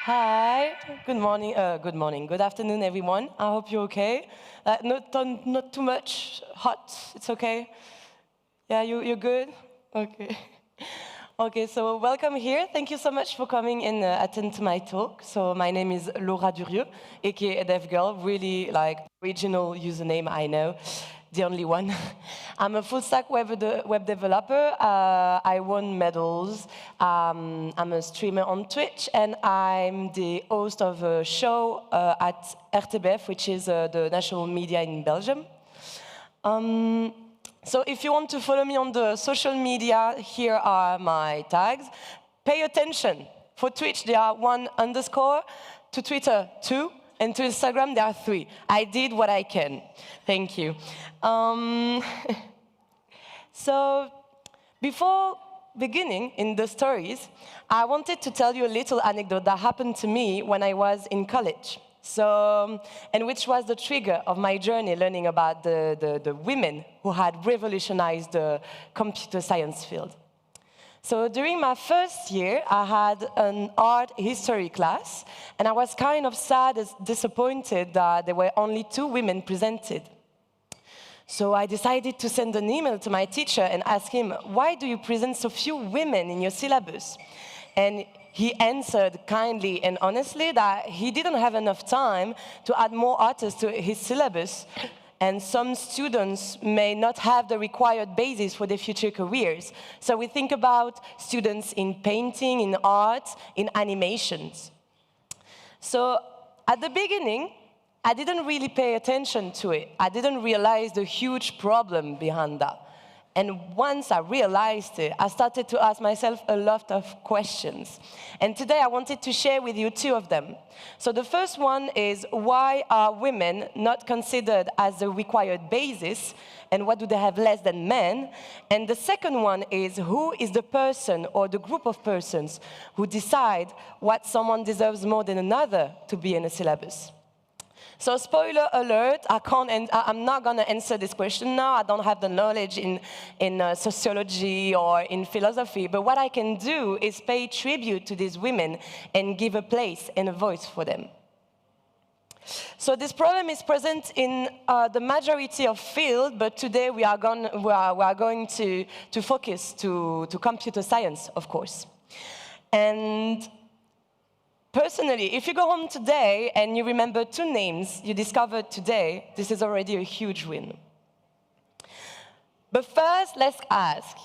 Hi, good afternoon, everyone. I hope you're okay. Not too much hot, it's okay? Yeah, you're good? Okay. Okay, so welcome here. Thank you so much for coming and attend to my talk. So my name is Laura Durieux, aka Dev Girl, really like original username I know, the only one. I'm a full-stack web developer. I won medals. I'm a streamer on Twitch, and I'm the host of a show at RTBF, which is the national media in Belgium. So if you want to follow me on the social media, here are my tags. Pay attention. For Twitch, there are 1_. To Twitter, 2. And to Instagram, there are 3. I did what I can. Thank you. So before beginning in the stories, I wanted to tell you a little anecdote that happened to me when I was in college. And which was the trigger of my journey learning about the women who had revolutionized the computer science field. So during my first year, I had an art history class, and I was kind of sad and disappointed that there were only 2 women presented. So I decided to send an email to my teacher and ask him, why do you present so few women in your syllabus? And he answered kindly and honestly that he didn't have enough time to add more artists to his syllabus, and some students may not have the required basis for their future careers. So we think about students in painting, in art, in animations. So at the beginning, I didn't really pay attention to it. I didn't realize the huge problem behind that. And once I realized it, I started to ask myself a lot of questions. And today I wanted to share with you 2 of them. So the first one is, why are women not considered as the required basis? And what do they have less than men? And the second one is, who is the person or the group of persons who decide what someone deserves more than another to be in a syllabus? So spoiler alert, I'm not going to answer this question now. I don't have the knowledge in sociology or in philosophy. But what I can do is pay tribute to these women and give a place and a voice for them. So this problem is present in the majority of fields, but today we are going to focus to computer science, of course. And personally, if you go home today and you remember 2 names you discovered today, this is already a huge win. But first, let's ask,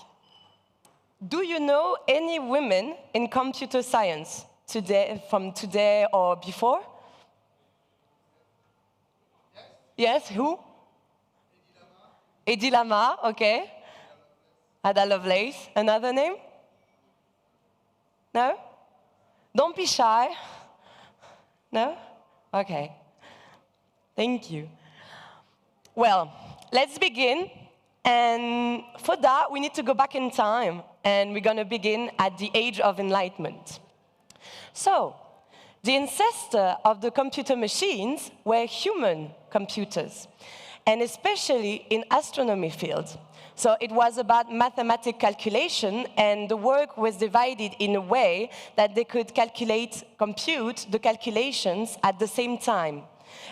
do you know any women in computer science today, from today or before? Yes, who? Hedy Lamarr, okay. Hedy Lovelace, another name? No? Don't be shy. No? Okay. Thank you. Well, let's begin. And for that, we need to go back in time. And we're going to begin at the Age of Enlightenment. So, the ancestor of the computer machines were human computers, and especially in astronomy field. So it was about mathematical calculation, and the work was divided in a way that they could compute the calculations at the same time.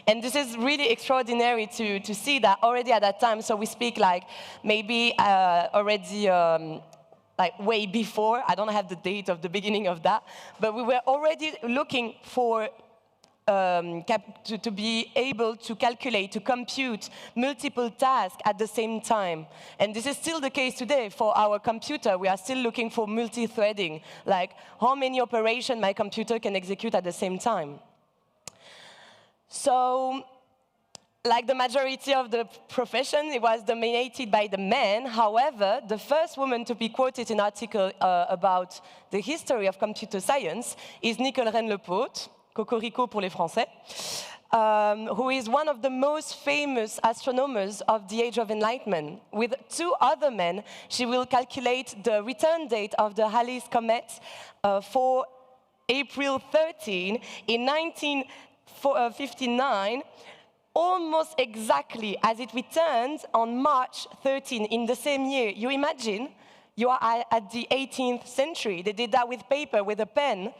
And this is really extraordinary to see that already at that time. So we speak like maybe already like way before. I don't have the date of the beginning of that, but we were already looking for to be able to calculate, to compute multiple tasks at the same time. And this is still the case today for our computer. We are still looking for multi-threading, like how many operations my computer can execute at the same time. So, like the majority of the profession, it was dominated by the men. However, the first woman to be quoted in an article about the history of computer science is Nicole Reine-Lepaute, Cocorico pour les Français, who is one of the most famous astronomers of the Age of Enlightenment. With 2 other men, she will calculate the return date of the Halley's Comet for April 13 in 1959, almost exactly as it returned on March 13 in the same year. You imagine, you are at the 18th century. They did that with paper, with a pen.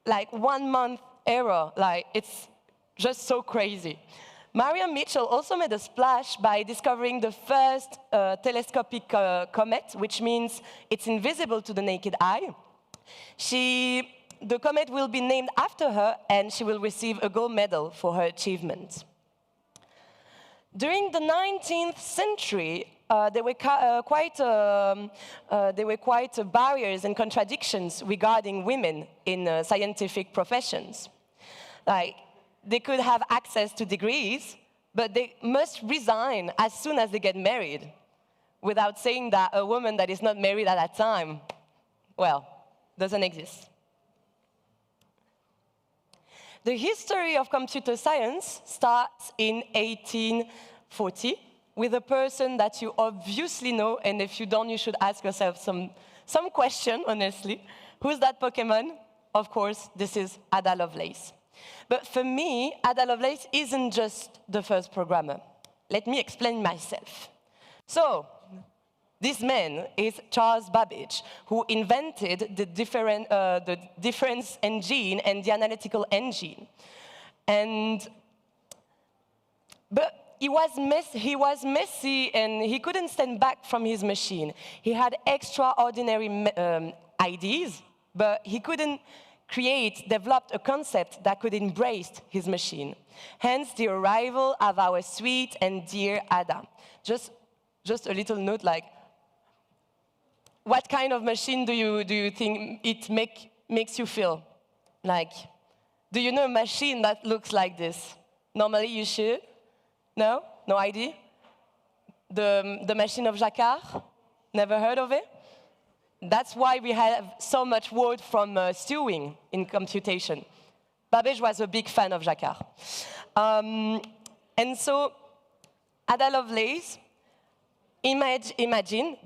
like 1 month error. Like, it's just so crazy. Mariam Mitchell also made a splash by discovering the first telescopic comet, which means it's invisible to the naked eye. The comet will be named after her, and she will receive a gold medal for her achievement. During the 19th century, there were quite barriers and contradictions regarding women in scientific professions. Like, they could have access to degrees, but they must resign as soon as they get married, without saying that a woman that is not married at that time, well, doesn't exist. The history of computer science starts in 1840 with a person that you obviously know, and if you don't, you should ask yourself some question, honestly. Who's that Pokemon? Of course, this is Hedy Lovelace. But for me, Hedy Lovelace isn't just the first programmer. Let me explain myself. So, this man is Charles Babbage, who invented the difference engine and the analytical engine. But he was messy, and he couldn't stand back from his machine. He had extraordinary ideas, but he couldn't develop a concept that could embrace his machine. Hence the arrival of our sweet and dear Hedy. Just a little note, like, what kind of machine do you think it makes you feel? Like, do you know a machine that looks like this? Normally you should. No? No idea? The machine of Jacquard? Never heard of it? That's why we have so much word from stewing in computation. Babbage was a big fan of Jacquard. And so, Hedy Lovelace,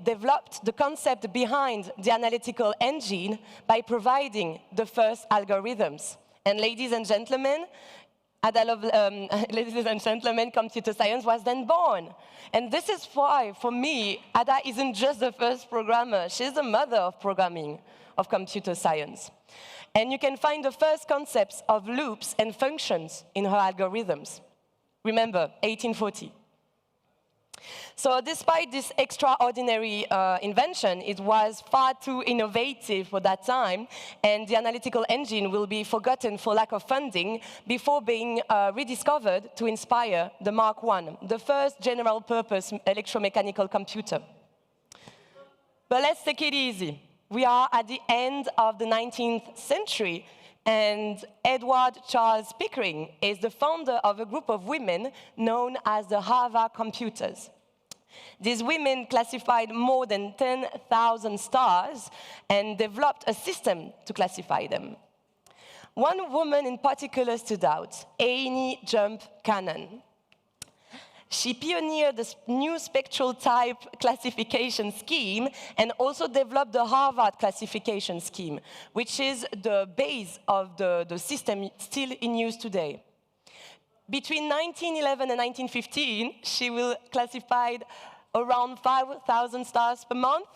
developed the concept behind the analytical engine by providing the first algorithms. And ladies and gentlemen, computer science was then born. And this is why, for me, Hedy isn't just the first programmer. She's the mother of programming, of computer science. And you can find the first concepts of loops and functions in her algorithms. Remember, 1840. So despite this extraordinary invention, it was far too innovative for that time, and the analytical engine will be forgotten for lack of funding before being rediscovered to inspire the Mark I, the first general-purpose electromechanical computer. But let's take it easy. We are at the end of the 19th century, and Edward Charles Pickering is the founder of a group of women known as the Harvard Computers. These women classified more than 10,000 stars and developed a system to classify them. One woman in particular stood out, Annie Jump Cannon. She pioneered the new spectral type classification scheme and also developed the Harvard classification scheme, which is the base of the system still in use today. Between 1911 and 1915, she will classify around 5,000 stars per month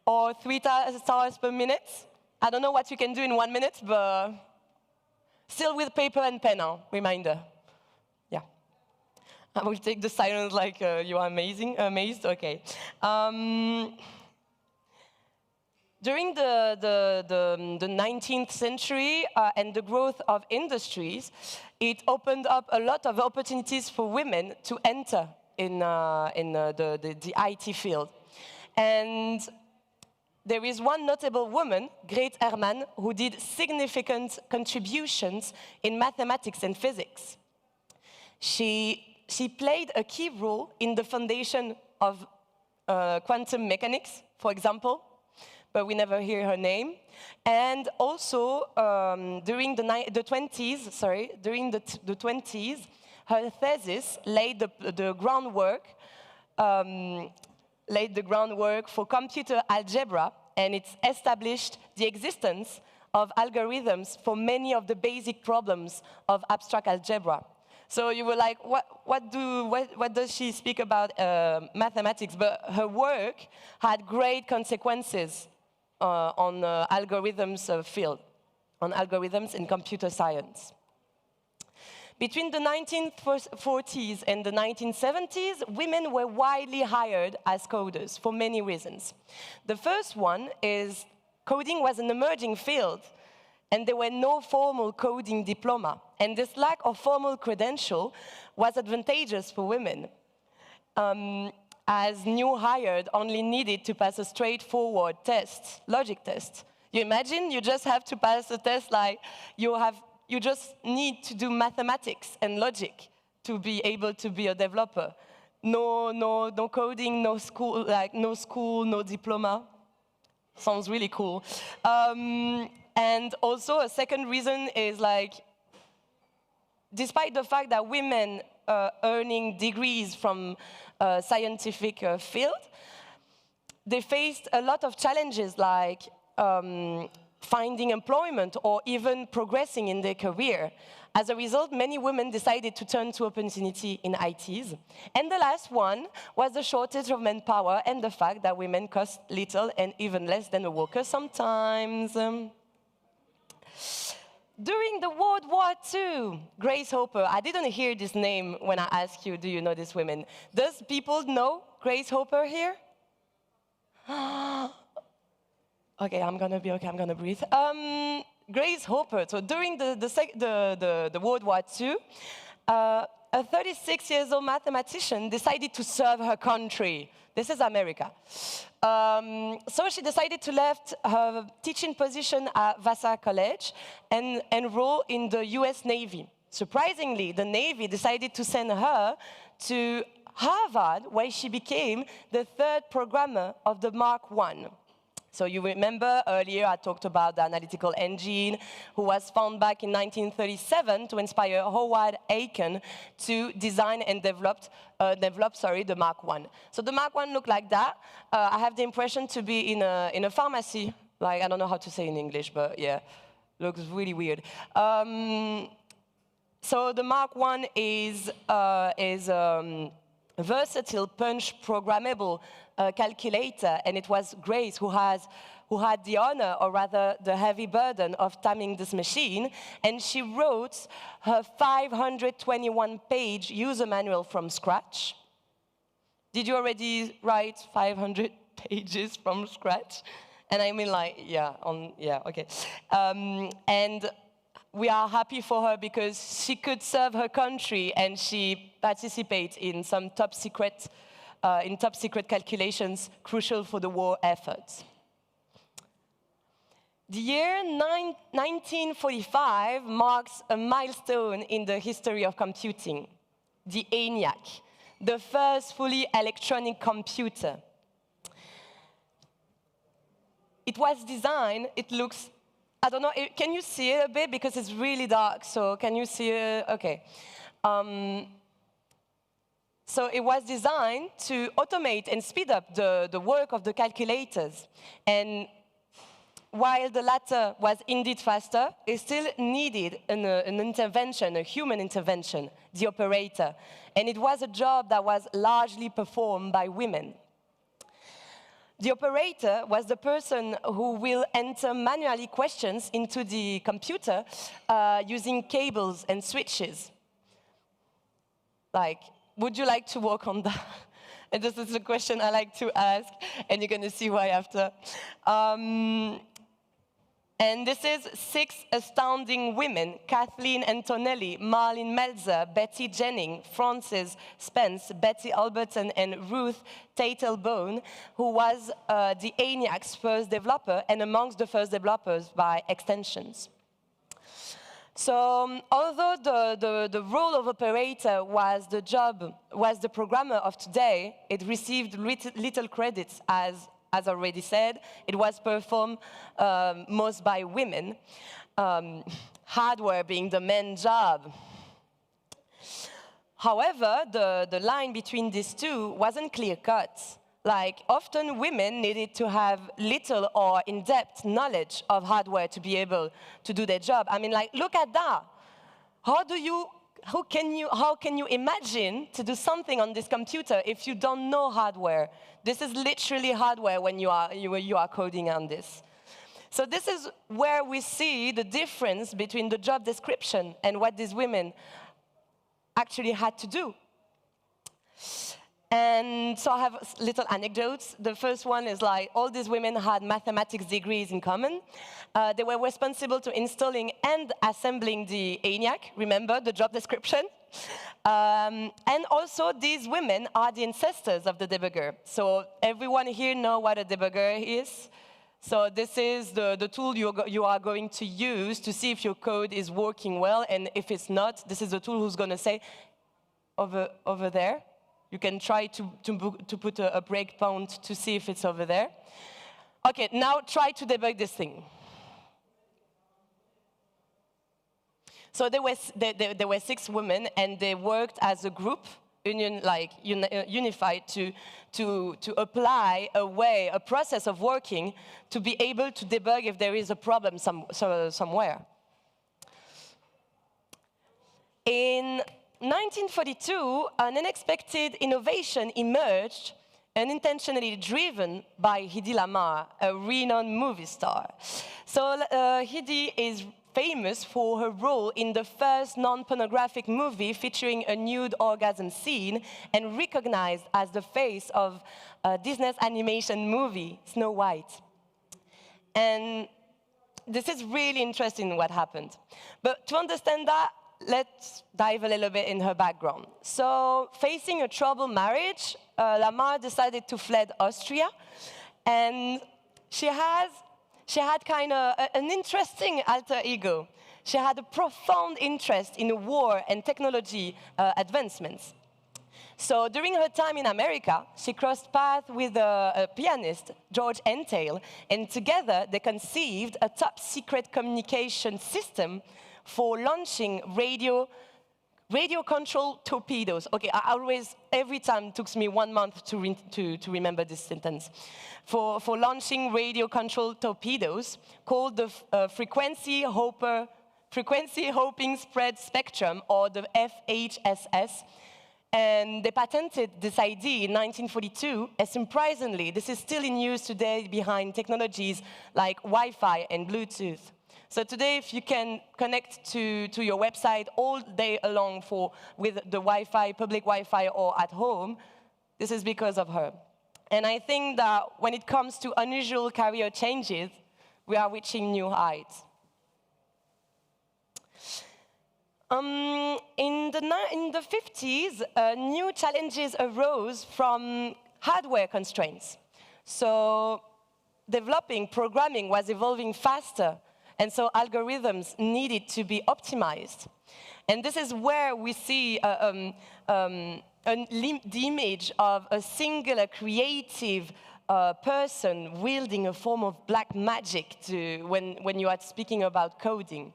or 3,000 stars per minute. I don't know what you can do in 1 minute, but still with paper and pen, reminder. Yeah. I will take the silence like you are amazed, okay. During the 19th century and the growth of industries, it opened up a lot of opportunities for women to enter in the IT field. And there is one notable woman, Grete Hermann, who did significant contributions in mathematics and physics. She played a key role in the foundation of quantum mechanics, for example, but we never hear her name. And also, during the 20s, her thesis laid the groundwork for computer algebra, and it established the existence of algorithms for many of the basic problems of abstract algebra. So you were like, what does she speak about mathematics? But her work had great consequences on algorithms field. on algorithms in computer science. Between the 1940s and the 1970s, women were widely hired as coders for many reasons. The first one is coding was an emerging field, and there were no formal coding diploma. And this lack of formal credential was advantageous for women, as new hired only needed to pass a straightforward test, logic test. You imagine you just have to pass a test like you just need to do mathematics and logic to be able to be a developer. No coding, no school, no diploma. Sounds really cool. And also a second reason is like, despite the fact that women earning degrees from a scientific field, they faced a lot of challenges like finding employment or even progressing in their career. As a result, many women decided to turn to opportunity in ITs. And the last one was the shortage of manpower and the fact that women cost little and even less than a worker sometimes. During the World War II, Grace Hopper, I didn't hear this name when I asked you, do you know this woman? Does people know Grace Hopper here? Okay, I'm gonna be okay, I'm gonna breathe. Grace Hopper, so during the World War II, a 36-year-old mathematician decided to serve her country. This is America. So she decided to left her teaching position at Vassar College and enroll in the US Navy. Surprisingly, the Navy decided to send her to Harvard, where she became the third programmer of the Mark I. So you remember earlier I talked about the analytical engine, who was found back in 1937 to inspire Howard Aiken to design and develop the Mark I. So the Mark I looked like that. I have the impression to be in a pharmacy. Like, I don't know how to say in English, but yeah, looks really weird. So the Mark I is versatile punch programmable calculator, and it was Grace who had the honor, or rather the heavy burden, of timing this machine, and she wrote her 521-page user manual from scratch. Did you already write 500 pages from scratch? And I mean, like, okay. And we are happy for her because she could serve her country and she participated in some top secret calculations crucial for the war efforts. The year 1945 marks a milestone in the history of computing, the ENIAC, the first fully electronic computer. It was designed, it looks, I don't know, can you see it a bit? Because it's really dark, so can you see it? Okay. So it was designed to automate and speed up the work of the calculators. And while the latter was indeed faster, it still needed an intervention, a human intervention, the operator. And it was a job that was largely performed by women. The operator was the person who will enter manually questions into the computer using cables and switches. Like, would you like to work on that? And this is a question I like to ask, and you're going to see why after. And this is 6 astounding women: Kathleen Antonelli, Marlene Melzer, Betty Jennings, Frances Spence, Betty Alberton, and Ruth Tatel-Bone, who was the ENIAC's first developer, and amongst the first developers by extensions. So, although the role of operator was the programmer of today, it received little credits, as already said. It was performed most by women, hardware being the main job. However, the line between these two wasn't clear-cut. Like, often women needed to have little or in-depth knowledge of hardware to be able to do their job. I mean, like, look at that. How can you imagine to do something on this computer if you don't know hardware? This is literally hardware when you are coding on this. So this is where we see the difference between the job description and what these women actually had to do. And so I have little anecdotes. The first one is like, all these women had mathematics degrees in common. They were responsible to installing and assembling the ENIAC, remember the job description? And also these women are the ancestors of the debugger. So everyone here know what a debugger is? So this is the tool you are going to use to see if your code is working well, and if it's not, this is the tool who's going to say, over there. You can try to put a breakpoint to see if it's over there. Okay, now try to debug this thing. So there were 6 women, and they worked as a group, unified to apply a process of working to be able to debug if there is a problem somewhere. In 1942, an unexpected innovation emerged, unintentionally driven by Hedy Lamarr, a renowned movie star. So Hedy is famous for her role in the first non-pornographic movie featuring a nude orgasm scene, and recognized as the face of Disney's animation movie, Snow White. And this is really interesting what happened. But to understand that, let's dive a little bit in her background. So, facing a troubled marriage, Lamarr decided to flee Austria, and she had kind of an interesting alter ego. She had a profound interest in war and technology advancements. So during her time in America, she crossed paths with a pianist, George Entail, and together they conceived a top-secret communication system for launching radio-controlled torpedoes. Okay, every time it took me 1 month to remember this sentence. For launching radio-controlled torpedoes called the frequency hopping spread spectrum, or the FHSS. And they patented this idea in 1942, and surprisingly, this is still in use today behind technologies like Wi-Fi and Bluetooth. So today, if you can connect to your website all day long with the Wi-Fi, public Wi-Fi, or at home, this is because of her. And I think that when it comes to unusual career changes, we are reaching new heights. In the 50s, new challenges arose from hardware constraints. So developing programming was evolving faster, and so algorithms needed to be optimized. And this is where we see the image of a singular creative person wielding a form of black magic when you are speaking about coding.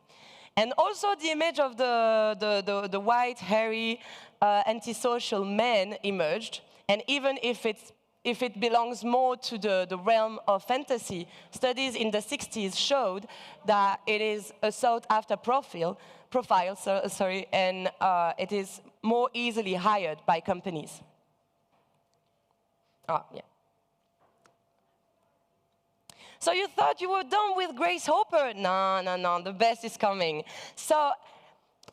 And also the image of the white, hairy, antisocial man emerged. And even if it belongs more to the realm of fantasy, studies in the 60s showed that it is a sought-after profile, and it is more easily hired by companies. Yeah. So you thought you were done with Grace Hopper? No, the best is coming. So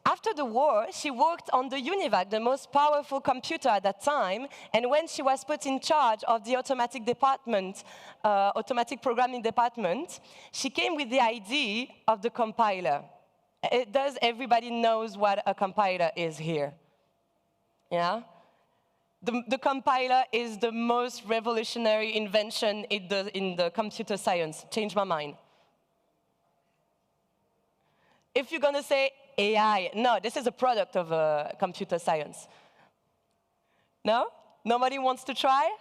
after the war, she worked on the UNIVAC, the most powerful computer at that time, and when she was put in charge of the automatic programming department, she came with the idea of the compiler. Everybody knows what a compiler is here? Yeah? The compiler is the most revolutionary invention in the computer science. Changed my mind. If you're going to say AI, no, this is a product of computer science. No? Nobody wants to try?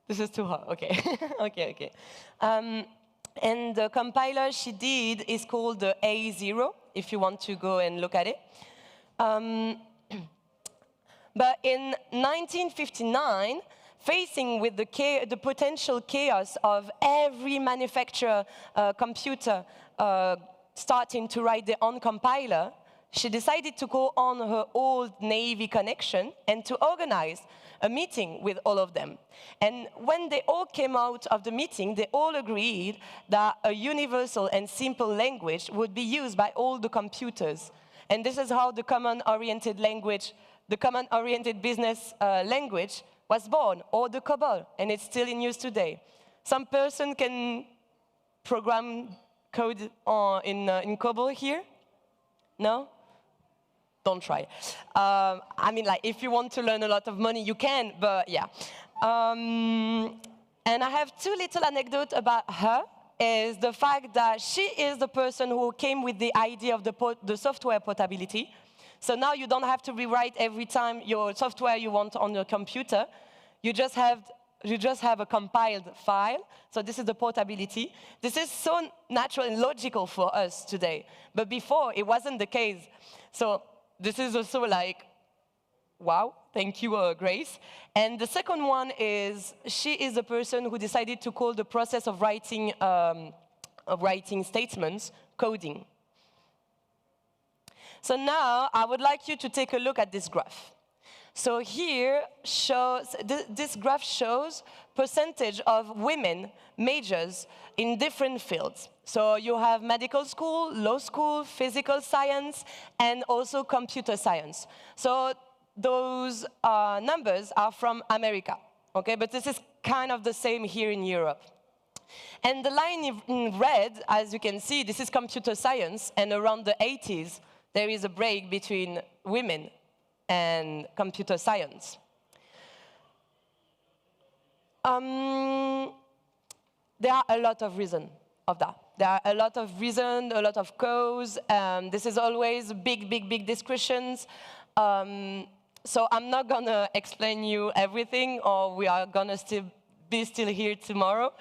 This is too hard. Okay. okay. And the compiler she did is called the A0, if you want to go and look at it. But in 1959, facing with the potential chaos of every manufacturer computer starting to write their own compiler, she decided to call on her old Navy connection and to organize a meeting with all of them. And when they all came out of the meeting, they all agreed that a universal and simple language would be used by all the computers. And this is how the common-oriented language, the common-oriented business language was born, or the COBOL, and it's still in use today. Some person can program code in COBOL here? No? Don't try. I mean, like, if you want to learn a lot of money, you can, but yeah. And I have two little anecdotes about her, is the fact that she is the person who came with the idea of the software portability. So now you don't have to rewrite every time your software you want on your computer. You just have a compiled file. So this is the portability. This is so natural and logical for us today. But before, it wasn't the case. So this is also like, wow, thank you, Grace. And the second one is, she is the person who decided to call the process of writing statements coding. So now, I would like you to take a look at this graph. So here, this graph shows percentage of women majors in different fields. So you have medical school, law school, physical science, and also computer science. So those numbers are from America, okay? But this is kind of the same here in Europe. And the line in red, as you can see, this is computer science, and around the 80s, there is a break between women and computer science. There are a lot of reasons of that. There are a lot of reasons, a lot of cause. This is always big discussions. So I'm not gonna explain you everything, or we are gonna be still here tomorrow.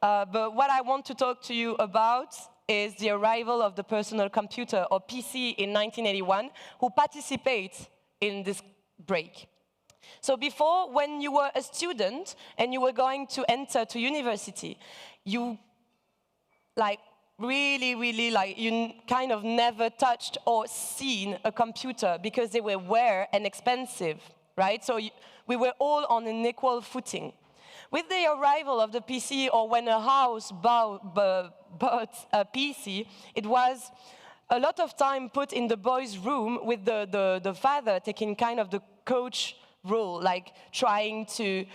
But what I want to talk to you about is the arrival of the personal computer, or PC, in 1981, who participates in this break. So before, when you were a student and you were going to enter to university, you you kind of never touched or seen a computer because they were rare and expensive, right? So we were all on an equal footing. With the arrival of the PC, or when a house bought a PC, it was a lot of time put in the boys' room, with the father taking kind of the coach role, like trying to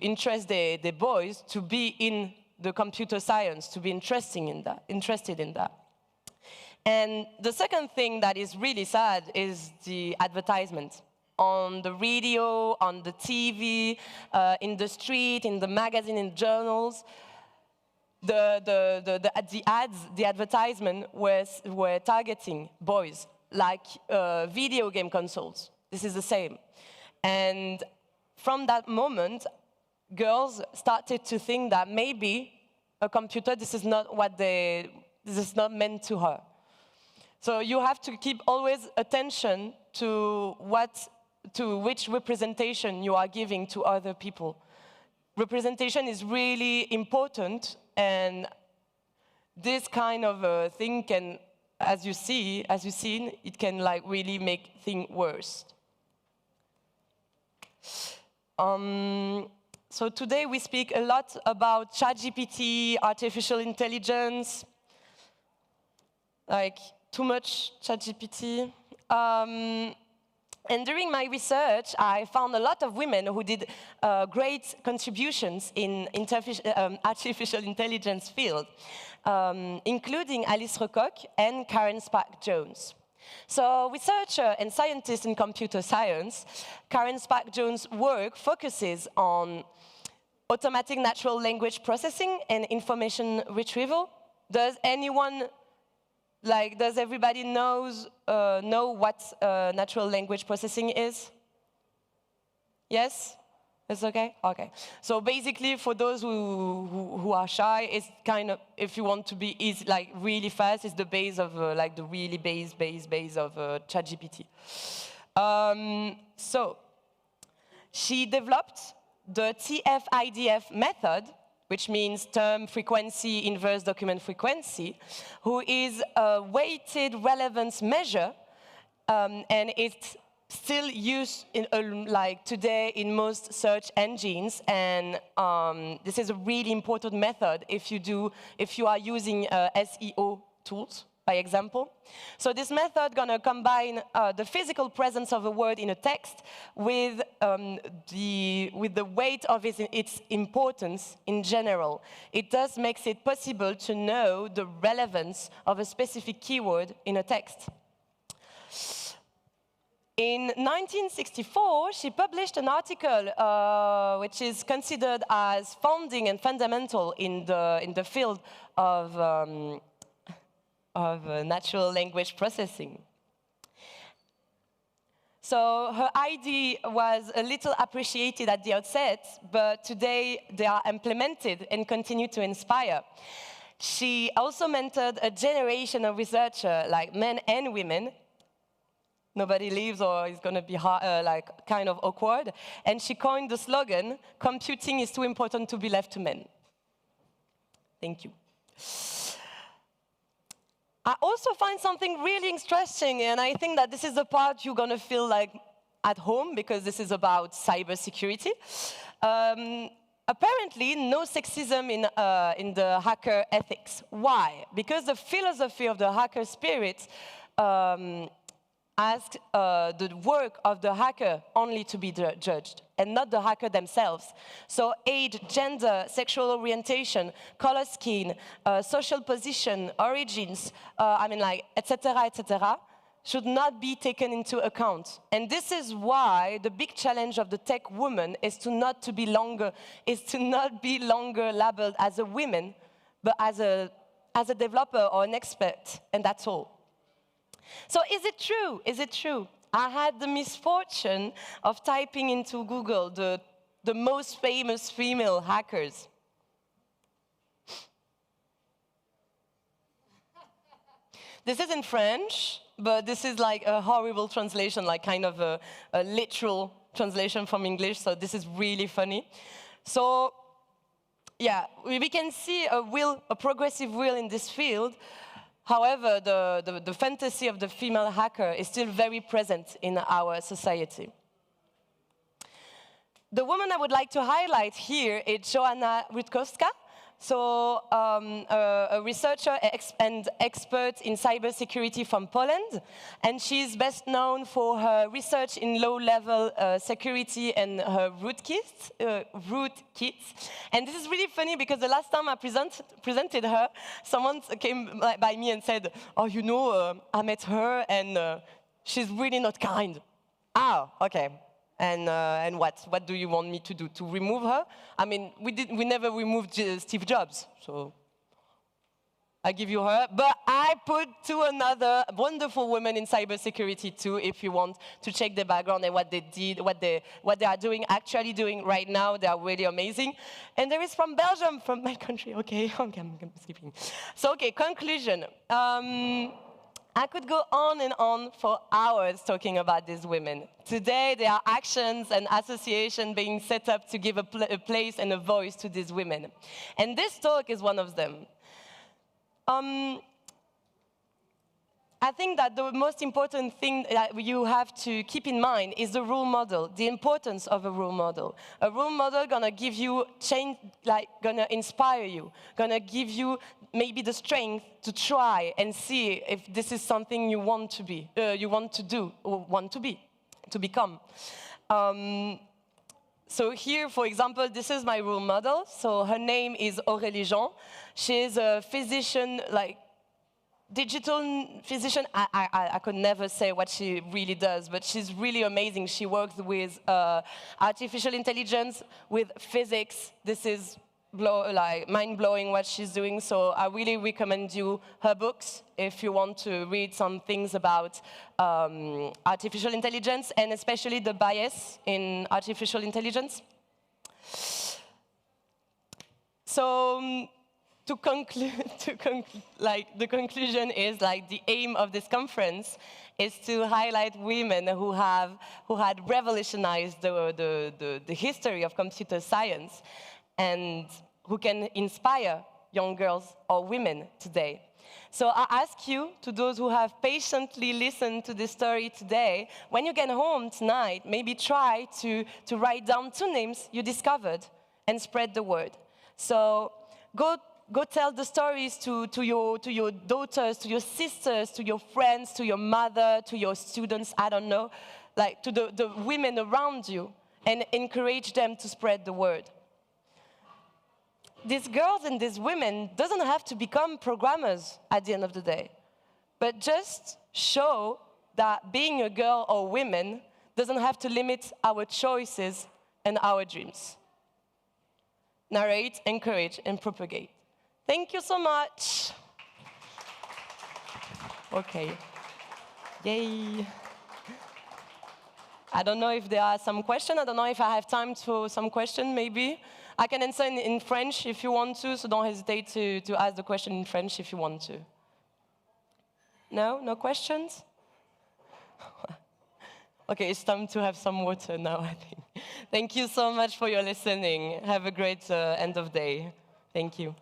interest the boys to be in the computer science, to be interested in that. And the second thing that is really sad is the advertisement. On the radio, on the TV, in the street, in the magazine, in journals, the ads, the advertisement were targeting boys, like video game consoles. This is the same. And from that moment, girls started to think that maybe a computer, this is not meant to her. So you have to keep always attention to which representation you are giving to other people. Representation is really important, and this kind of thing can, as you've seen, it can like really make things worse. So today we speak a lot about ChatGPT, artificial intelligence, like too much ChatGPT. And during my research, I found a lot of women who did great contributions in artificial intelligence field, including Alice Recoq and Karen Spark-Jones. So researcher and scientist in computer science, Karen Spark-Jones' work focuses on automatic natural language processing and information retrieval. Does everybody know what natural language processing is? Yes? It's okay? Okay. So basically, for those who are shy, it's kind of, if you want to be easy, like really fast, it's the base of, like the really base of ChatGPT. So she developed the TF-IDF method which means term frequency inverse document frequency, who is a weighted relevance measure, and it's still used in, like today in most search engines, and this is a really important method if you are using SEO tools, by example. So this method gonna combine the physical presence of a word in a text with the weight of its importance in general. It thus makes it possible to know the relevance of a specific keyword in a text. In 1964, she published an article which is considered as founding and fundamental in the field of natural language processing. So her idea was a little appreciated at the outset, but today they are implemented and continue to inspire. She also mentored a generation of researchers, like men and women. Nobody leaves or it's going to be like kind of awkward. And she coined the slogan, "Computing is too important to be left to men." Thank you. I also find something really interesting, and I think that this is the part you're going to feel like at home, because this is about cybersecurity. Apparently, no sexism in the hacker ethics. Why? Because the philosophy of the hacker spirit asked the work of the hacker only to be judged, and not the hacker themselves. So age, gender, sexual orientation, color skin, social position, origins, etc., should not be taken into account. And this is why the big challenge of the tech woman is to not be longer labeled as a woman, but as a developer or an expert, and that's all. So is it true? Is it true? I had the misfortune of typing into Google the most famous female hackers. This is in French, but this is like a horrible translation, like kind of a literal translation from English, so this is really funny. So, yeah, we can see a progressive will in this field. However, the fantasy of the female hacker is still very present in our society. The woman I would like to highlight here is Joanna Rutkowska. So, a researcher and expert in cybersecurity from Poland, and she's best known for her research in low-level security and her rootkits. And this is really funny because the last time I presented her, someone came by me and said, "Oh, you know, I met her, and she's really not kind." Ah, okay. And what? What do you want me to do? To remove her? I mean, we never removed Steve Jobs, so I give you her. But I put two another wonderful women in cybersecurity too, if you want to check their background and what they did, what they are actually doing right now. They are really amazing. And there is from Belgium, from my country. Okay, I'm skipping. So, okay, conclusion. I could go on and on for hours talking about these women. Today, there are actions and associations being set up to give a place and a voice to these women. And this talk is one of them. I think that the most important thing that you have to keep in mind is the role model, the importance of a role model. A role model gonna give you change, like gonna inspire you, gonna give you maybe the strength to try and see if this is something you want to be, you want to do, or want to become. So here, for example, this is my role model. So her name is Aurélie Jean. She's a physician, like digital physician. I could never say what she really does, but she's really amazing. She works with artificial intelligence, with physics. This is mind-blowing what she's doing, so I really recommend you her books if you want to read some things about artificial intelligence, and especially the bias in artificial intelligence. So, the conclusion is like the aim of this conference is to highlight women who had revolutionized the history of computer science, and who can inspire young girls or women today. So I ask you, to those who have patiently listened to this story today, when you get home tonight, maybe try to write down 2 names you discovered and spread the word. So go tell the stories to your daughters, to your sisters, to your friends, to your mother, to your students, I don't know, like to the women around you, and encourage them to spread the word. These girls and these women doesn't have to become programmers at the end of the day, but just show that being a girl or woman doesn't have to limit our choices and our dreams. Narrate, encourage, and propagate. Thank you so much. Okay. Yay. I don't know if there are some questions. I don't know if I have time for some questions, maybe. I can answer in French if you want to, so don't hesitate to ask the question in French if you want to. No? No questions? Okay, it's time to have some water now, I think. Thank you so much for your listening. Have a great end of day. Thank you.